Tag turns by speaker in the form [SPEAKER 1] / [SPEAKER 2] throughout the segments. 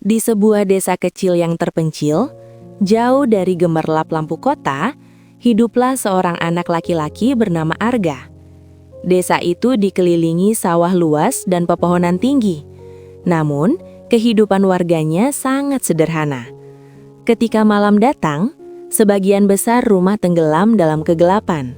[SPEAKER 1] Di sebuah desa kecil yang terpencil, jauh dari gemerlap lampu kota, hiduplah seorang anak laki-laki bernama Arga. Desa itu dikelilingi sawah luas dan pepohonan tinggi. Namun, kehidupan warganya sangat sederhana. Ketika malam datang, sebagian besar rumah tenggelam dalam kegelapan.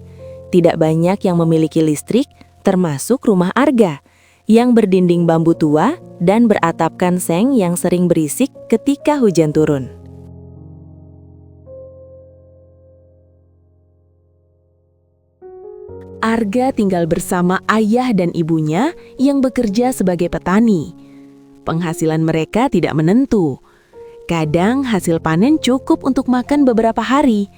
[SPEAKER 1] Tidak banyak yang memiliki listrik, termasuk rumah Arga, yang berdinding bambu tua dan beratapkan seng yang sering berisik ketika hujan turun. Arga tinggal bersama ayah dan ibunya yang bekerja sebagai petani. Penghasilan mereka tidak menentu. Kadang hasil panen cukup untuk makan beberapa hari.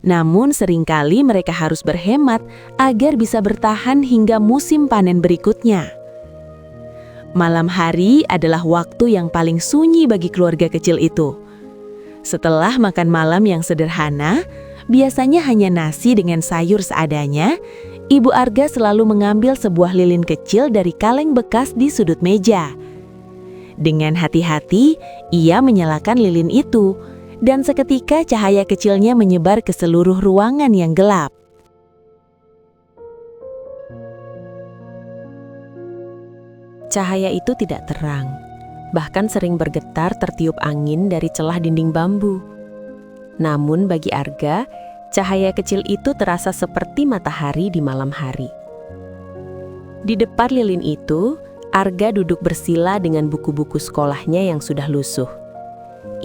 [SPEAKER 1] Namun seringkali mereka harus berhemat agar bisa bertahan hingga musim panen berikutnya. Malam hari adalah waktu yang paling sunyi bagi keluarga kecil itu. Setelah makan malam yang sederhana, biasanya hanya nasi dengan sayur seadanya, Ibu Arga selalu mengambil sebuah lilin kecil dari kaleng bekas di sudut meja. Dengan hati-hati, ia menyalakan lilin itu, dan seketika cahaya kecilnya menyebar ke seluruh ruangan yang gelap. Cahaya itu tidak terang, bahkan sering bergetar tertiup angin dari celah dinding bambu. Namun bagi Arga, cahaya kecil itu terasa seperti matahari di malam hari. Di depan lilin itu, Arga duduk bersila dengan buku-buku sekolahnya yang sudah lusuh.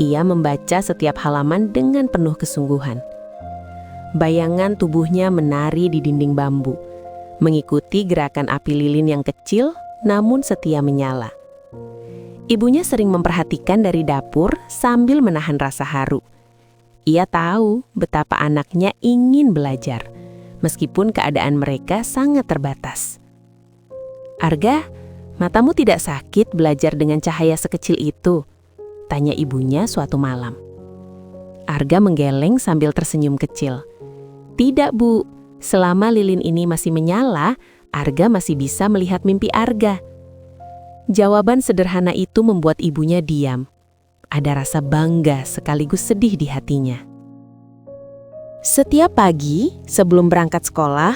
[SPEAKER 1] Ia membaca setiap halaman dengan penuh kesungguhan. Bayangan tubuhnya menari di dinding bambu, mengikuti gerakan api lilin yang kecil namun setia menyala. Ibunya sering memperhatikan dari dapur sambil menahan rasa haru. Ia tahu betapa anaknya ingin belajar, meskipun keadaan mereka sangat terbatas. "Arga, matamu tidak sakit belajar dengan cahaya sekecil itu?" tanya ibunya suatu malam. Arga menggeleng sambil tersenyum kecil. "Tidak, Bu. Selama lilin ini masih menyala, Arga masih bisa melihat mimpi Arga." Jawaban sederhana itu membuat ibunya diam. Ada rasa bangga sekaligus sedih di hatinya. Setiap pagi, sebelum berangkat sekolah,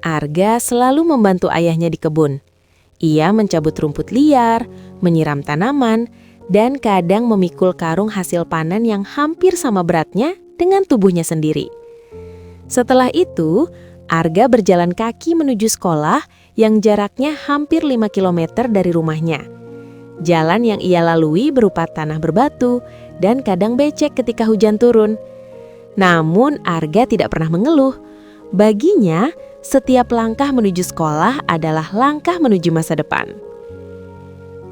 [SPEAKER 1] Arga selalu membantu ayahnya di kebun. Ia mencabut rumput liar, menyiram tanaman, dan kadang memikul karung hasil panen yang hampir sama beratnya dengan tubuhnya sendiri. Setelah itu, Arga berjalan kaki menuju sekolah yang jaraknya hampir 5 km dari rumahnya. Jalan yang ia lalui berupa tanah berbatu dan kadang becek ketika hujan turun. Namun Arga tidak pernah mengeluh. Baginya, setiap langkah menuju sekolah adalah langkah menuju masa depan.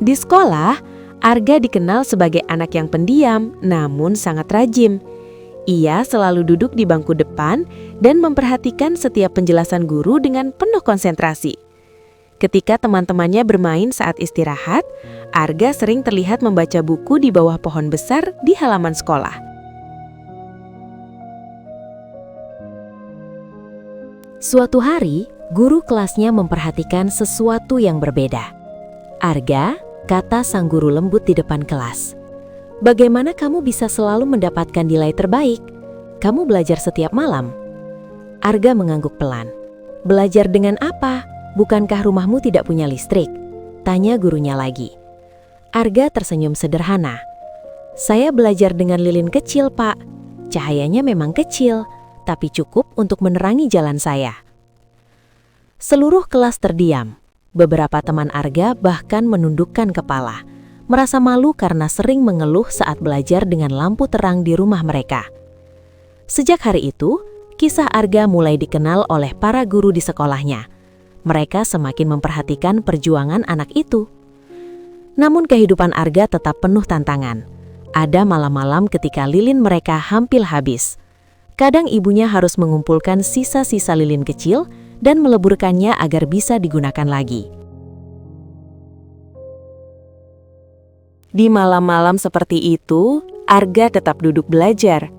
[SPEAKER 1] Di sekolah, Arga dikenal sebagai anak yang pendiam namun sangat rajin. Ia selalu duduk di bangku depan dan memperhatikan setiap penjelasan guru dengan penuh konsentrasi. Ketika teman-temannya bermain saat istirahat, Arga sering terlihat membaca buku di bawah pohon besar di halaman sekolah. Suatu hari, guru kelasnya memperhatikan sesuatu yang berbeda. "Arga," kata sang guru lembut di depan kelas, "bagaimana kamu bisa selalu mendapatkan nilai terbaik? Kamu belajar setiap malam." Arga mengangguk pelan. "Belajar dengan apa? Bukankah rumahmu tidak punya listrik?" tanya gurunya lagi. Arga tersenyum sederhana. "Saya belajar dengan lilin kecil, Pak. Cahayanya memang kecil, tapi cukup untuk menerangi jalan saya." Seluruh kelas terdiam. Beberapa teman Arga bahkan menundukkan kepala, merasa malu karena sering mengeluh saat belajar dengan lampu terang di rumah mereka. Sejak hari itu, kisah Arga mulai dikenal oleh para guru di sekolahnya. Mereka semakin memperhatikan perjuangan anak itu. Namun kehidupan Arga tetap penuh tantangan. Ada malam-malam ketika lilin mereka hampir habis. Kadang ibunya harus mengumpulkan sisa-sisa lilin kecil dan meleburkannya agar bisa digunakan lagi. Di malam-malam seperti itu, Arga tetap duduk belajar.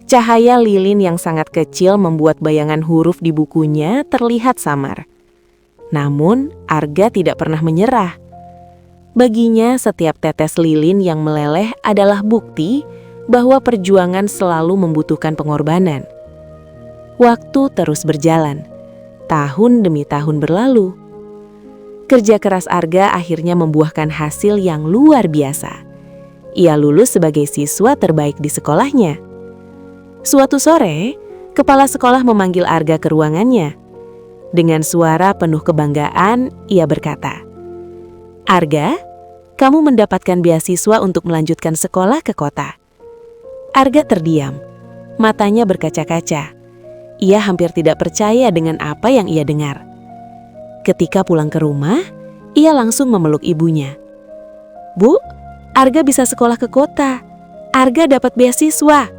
[SPEAKER 1] Cahaya lilin yang sangat kecil membuat bayangan huruf di bukunya terlihat samar. Namun, Arga tidak pernah menyerah. Baginya, setiap tetes lilin yang meleleh adalah bukti bahwa perjuangan selalu membutuhkan pengorbanan. Waktu terus berjalan, tahun demi tahun berlalu. Kerja keras Arga akhirnya membuahkan hasil yang luar biasa. Ia lulus sebagai siswa terbaik di sekolahnya. Suatu sore, kepala sekolah memanggil Arga ke ruangannya. Dengan suara penuh kebanggaan, ia berkata, "Arga, kamu mendapatkan beasiswa untuk melanjutkan sekolah ke kota." Arga terdiam, matanya berkaca-kaca. Ia hampir tidak percaya dengan apa yang ia dengar. Ketika pulang ke rumah, ia langsung memeluk ibunya. "Bu, Arga bisa sekolah ke kota. Arga dapat beasiswa,"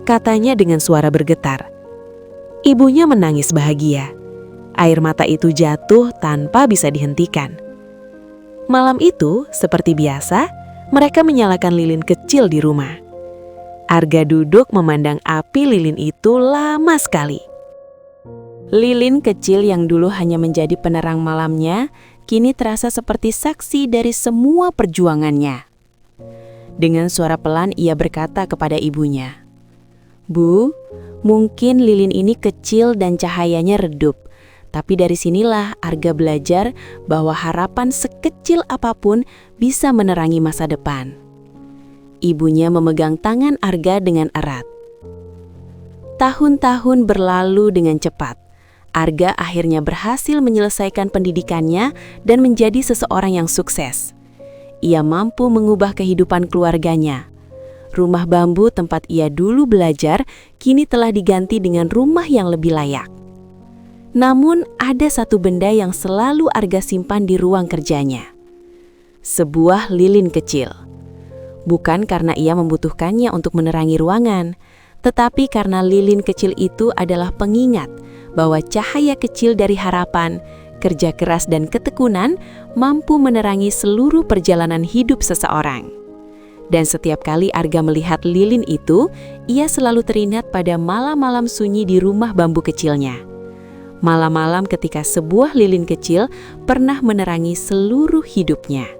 [SPEAKER 1] katanya dengan suara bergetar. Ibunya menangis bahagia. Air mata itu jatuh tanpa bisa dihentikan. Malam itu, seperti biasa, mereka menyalakan lilin kecil di rumah. Arga duduk memandang api lilin itu lama sekali. Lilin kecil yang dulu hanya menjadi penerang malamnya, kini terasa seperti saksi dari semua perjuangannya. Dengan suara pelan ia berkata kepada ibunya, "Bu, mungkin lilin ini kecil dan cahayanya redup. Tapi dari sinilah Arga belajar bahwa harapan sekecil apapun bisa menerangi masa depan." Ibunya memegang tangan Arga dengan erat. Tahun-tahun berlalu dengan cepat. Arga akhirnya berhasil menyelesaikan pendidikannya dan menjadi seseorang yang sukses. Ia mampu mengubah kehidupan keluarganya. Rumah bambu tempat ia dulu belajar kini telah diganti dengan rumah yang lebih layak. Namun ada satu benda yang selalu Arga simpan di ruang kerjanya. Sebuah lilin kecil. Bukan karena ia membutuhkannya untuk menerangi ruangan, tetapi karena lilin kecil itu adalah pengingat bahwa cahaya kecil dari harapan, kerja keras dan ketekunan mampu menerangi seluruh perjalanan hidup seseorang. Dan setiap kali Arga melihat lilin itu, ia selalu teringat pada malam-malam sunyi di rumah bambu kecilnya. Malam-malam ketika sebuah lilin kecil pernah menerangi seluruh hidupnya.